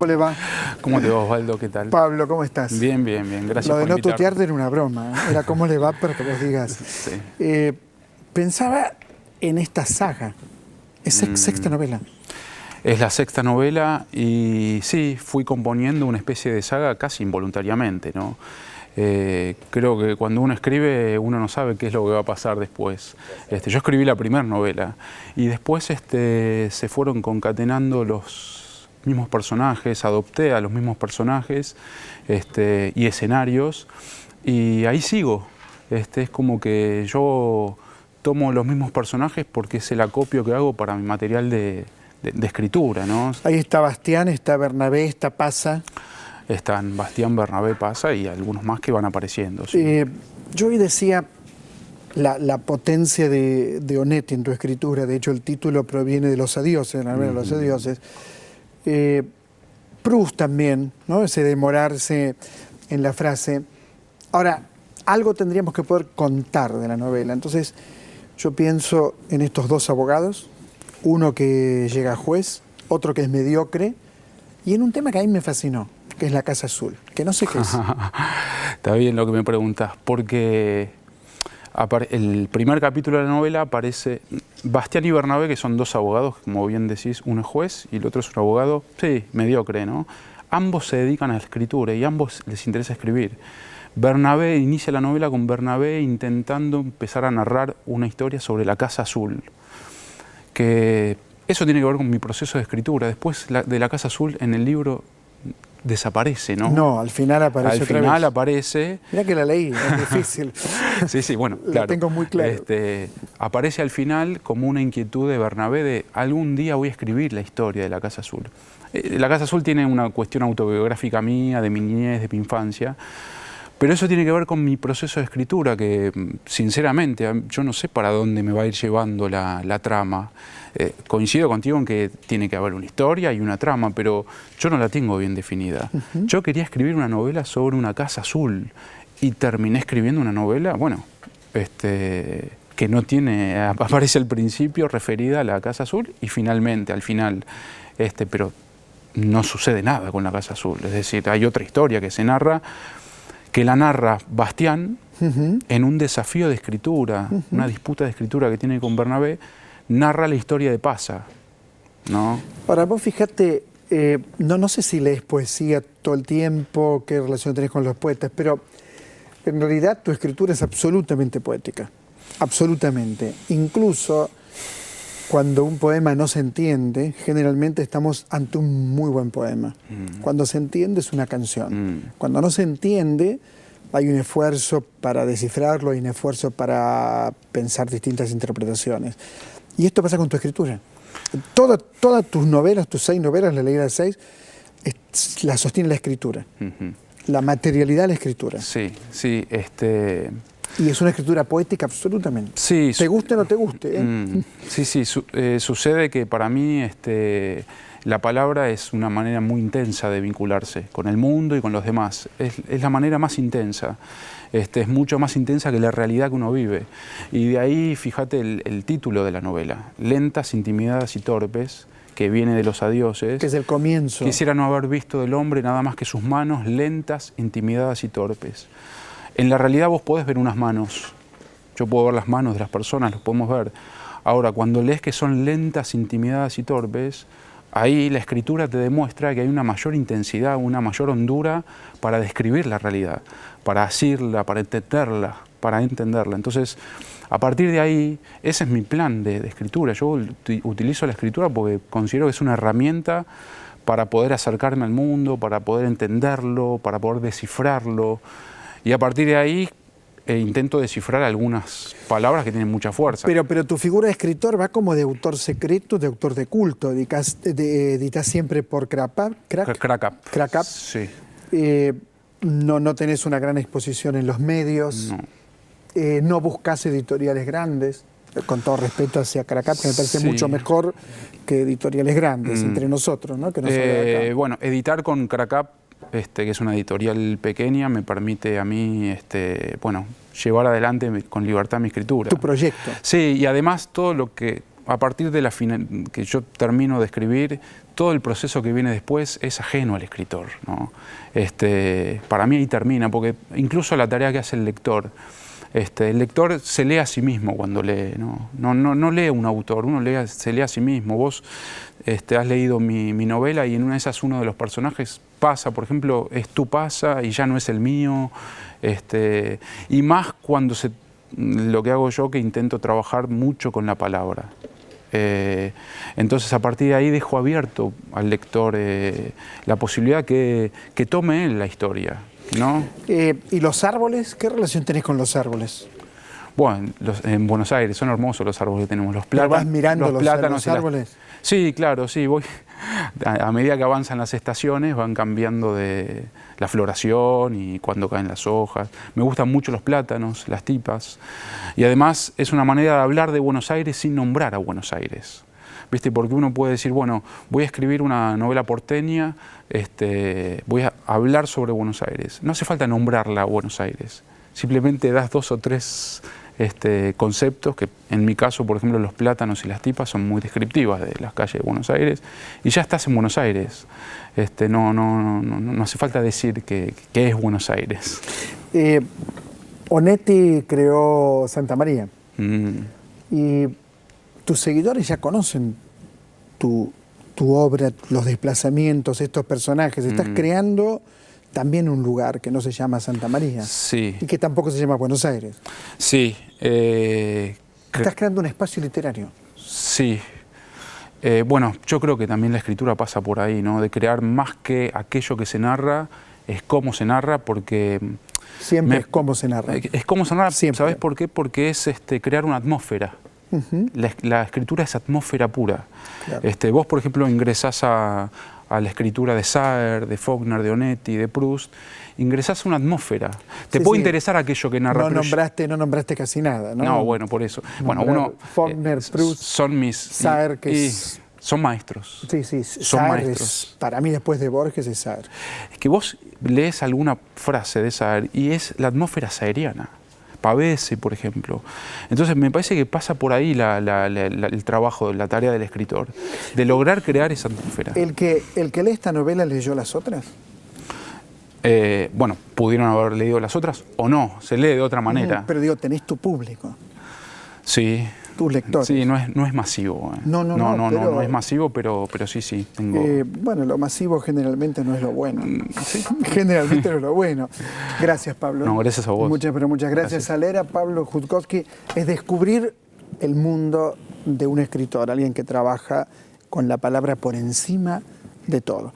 ¿cómo le va? ¿Cómo te va, Osvaldo? ¿Qué tal? Pablo, ¿cómo estás? Bien, bien, bien. Gracias por invitarme. Lo de no invitarme. tutearte era una broma, ¿eh? Era cómo le va para que vos digas. Sí. Pensaba en esta saga, es sexta novela. Es la sexta novela y sí, fui componiendo una especie de saga casi involuntariamente, ¿no? Creo que cuando uno escribe, uno no sabe qué es lo que va a pasar después. Yo escribí la primera novela y después se fueron concatenando los mismos personajes, adopté a los mismos personajes y escenarios y ahí sigo. Es como que yo tomo los mismos personajes porque es el acopio que hago para mi material de escritura, ¿no? Ahí está Bastián, está Bernabé, está Pasa. Están Bastián, Bernabé, Pasa y algunos más que van apareciendo. Sí. Yo hoy decía la potencia de Onetti en tu escritura. De hecho, el título proviene de Los Adioses, de la novela Los Adioses. Proust también, ¿no? Ese demorarse en la frase. Ahora, algo tendríamos que poder contar de la novela. Entonces, yo pienso en estos dos abogados, uno que llega a juez, otro que es mediocre, y en un tema que a mí me fascinó, que es la Casa Azul, que no sé qué es. Está bien lo que me preguntas, porque el primer capítulo de la novela aparece Bastián y Bernabé, que son dos abogados, como bien decís, uno es juez y el otro es un abogado, sí, mediocre, ¿no? Ambos se dedican a la escritura y a ambos les interesa escribir. Bernabé inicia la novela con Bernabé intentando empezar a narrar una historia sobre la Casa Azul, que eso tiene que ver con mi proceso de escritura. Después de la Casa Azul en el libro desaparece, ¿no? No, al final aparece otra vez. Al final aparece... Mira que la leí, es difícil. Sí, sí, bueno, la claro. tengo muy claro. Aparece al final como una inquietud de Bernabé de algún día voy a escribir la historia de la Casa Azul. La Casa Azul tiene una cuestión autobiográfica mía, de mi niñez, de mi infancia, pero eso tiene que ver con mi proceso de escritura, que sinceramente yo no sé para dónde me va a ir llevando la trama. Coincido contigo en que tiene que haber una historia y una trama, pero yo no la tengo bien definida. Yo quería escribir una novela sobre una Casa Azul y terminé escribiendo una novela, bueno, que no tiene, aparece al principio referida a la Casa Azul y finalmente, al final, pero no sucede nada con la Casa Azul. Es decir, hay otra historia que se narra, que la narra Bastián en un desafío de escritura, una disputa de escritura que tiene con Bernabé, narra la historia de Pasa, ¿no? Ahora, vos fíjate, no sé si lees poesía todo el tiempo, qué relación tenés con los poetas, pero en realidad tu escritura es absolutamente poética, absolutamente. Incluso cuando un poema no se entiende, generalmente estamos ante un muy buen poema. Cuando se entiende es una canción. Cuando no se entiende, hay un esfuerzo para descifrarlo, hay un esfuerzo para pensar distintas interpretaciones. Y esto pasa con tu escritura. Todas tus novelas, tus 6 novelas, la leí las 6, la sostiene la escritura. La materialidad de la escritura. Sí, sí. Y es una escritura poética absolutamente. Sí. Te guste o no te guste. Sí, sí. Sucede que para mí la palabra es una manera muy intensa de vincularse con el mundo y con los demás. Es la manera más intensa. Es mucho más intensa que la realidad que uno vive. Y de ahí, fíjate el título de la novela, Lentas, intimidadas y torpes, que viene de Los Adioses. Que es el comienzo. Quisiera no haber visto del hombre nada más que sus manos, lentas, intimidadas y torpes. En la realidad vos podés ver unas manos. Yo puedo ver las manos de las personas, los podemos ver. Ahora, cuando lees que son lentas, intimidadas y torpes, ahí la escritura te demuestra que hay una mayor intensidad, una mayor hondura para describir la realidad, para asirla, para entenderla. Entonces, a partir de ahí, ese es mi plan de escritura. Yo utilizo la escritura porque considero que es una herramienta para poder acercarme al mundo, para poder entenderlo, para poder descifrarlo. Y a partir de ahí intento descifrar algunas palabras que tienen mucha fuerza. Pero tu figura de escritor va como de autor secreto, de autor de culto. Editas siempre por Crack Up. Sí. No tenés una gran exposición en los medios. No. No buscas editoriales grandes. Con todo respeto hacia Crack Up, que me parece mucho mejor que editoriales grandes, entre nosotros, ¿no? Que no de acá. Bueno, editar con Crack Up, que es una editorial pequeña, me permite a mí, bueno, llevar adelante con libertad mi escritura. Tu proyecto. Sí, y además todo lo que, a partir de que yo termino de escribir, todo el proceso que viene después es ajeno al escritor, ¿no? Para mí ahí termina, porque incluso la tarea que hace el lector se lee a sí mismo cuando lee, ¿no? No lee a un autor, uno se lee a sí mismo. Vos has leído mi novela y en una de esas uno de los personajes pasa, por ejemplo, tú pasa y ya no es el mío, y más cuando lo que hago yo, que intento trabajar mucho con la palabra. Entonces a partir de ahí dejo abierto al lector la posibilidad que tome él la historia, ¿no? ¿Y los árboles? ¿Qué relación tenés con los árboles? Bueno, en Buenos Aires son hermosos los árboles que tenemos. Los plátanos, ¿Vas mirando los plátanos árboles? Sí, claro, sí. Voy a medida que avanzan las estaciones van cambiando de la floración y cuando caen las hojas. Me gustan mucho los plátanos, las tipas. Y además es una manera de hablar de Buenos Aires sin nombrar a Buenos Aires. ¿Viste? Porque uno puede decir, bueno, voy a escribir una novela porteña, voy a hablar sobre Buenos Aires. No hace falta nombrarla a Buenos Aires. Simplemente das 2 o 3 conceptos que, en mi caso, por ejemplo, los plátanos y las tipas son muy descriptivas de las calles de Buenos Aires, y ya estás en Buenos Aires. No hace falta decir que es Buenos Aires. Onetti creó Santa María. Y tus seguidores ya conocen tu obra, los desplazamientos, estos personajes. Estás creando también un lugar que no se llama Santa María. Sí. Y que tampoco se llama Buenos Aires. Sí. Estás creando un espacio literario. Sí. Bueno, yo creo que también la escritura pasa por ahí, ¿no? De crear más que aquello que se narra, es cómo se narra, porque... Siempre es cómo se narra. Es cómo se narra, Siempre. ¿Sabes por qué? Porque es crear una atmósfera. La escritura es atmósfera pura. Claro. Vos, por ejemplo, ingresás a la escritura de Saer, de Faulkner, de Onetti, de Proust, ingresás a una atmósfera. Te puede interesar aquello que narra. No nombraste casi nada, ¿no? No, bueno, por eso. Bueno, Faulkner, Proust, son mis... Saer, son maestros. Sí, son Saer maestros. Para mí, después de Borges, es Saer. Es que vos lees alguna frase de Saer y es la atmósfera saeriana. Pavese, por ejemplo. Entonces me parece que pasa por ahí el trabajo, la tarea del escritor, de lograr crear esa atmósfera. ¿El que lee esta novela leyó las otras? Bueno, pudieron haber leído las otras o no, se lee de otra manera. Pero digo, tenés tu público. Sí. Tus lectores. Sí, no es masivo. No es masivo, pero sí. Tengo... bueno, lo masivo generalmente no es lo bueno. ¿Sí? Generalmente no es lo bueno. Gracias, Pablo. No, gracias a vos. Muchas gracias. A leer a Pablo Jutkowski es descubrir el mundo de un escritor, alguien que trabaja con la palabra por encima de todo.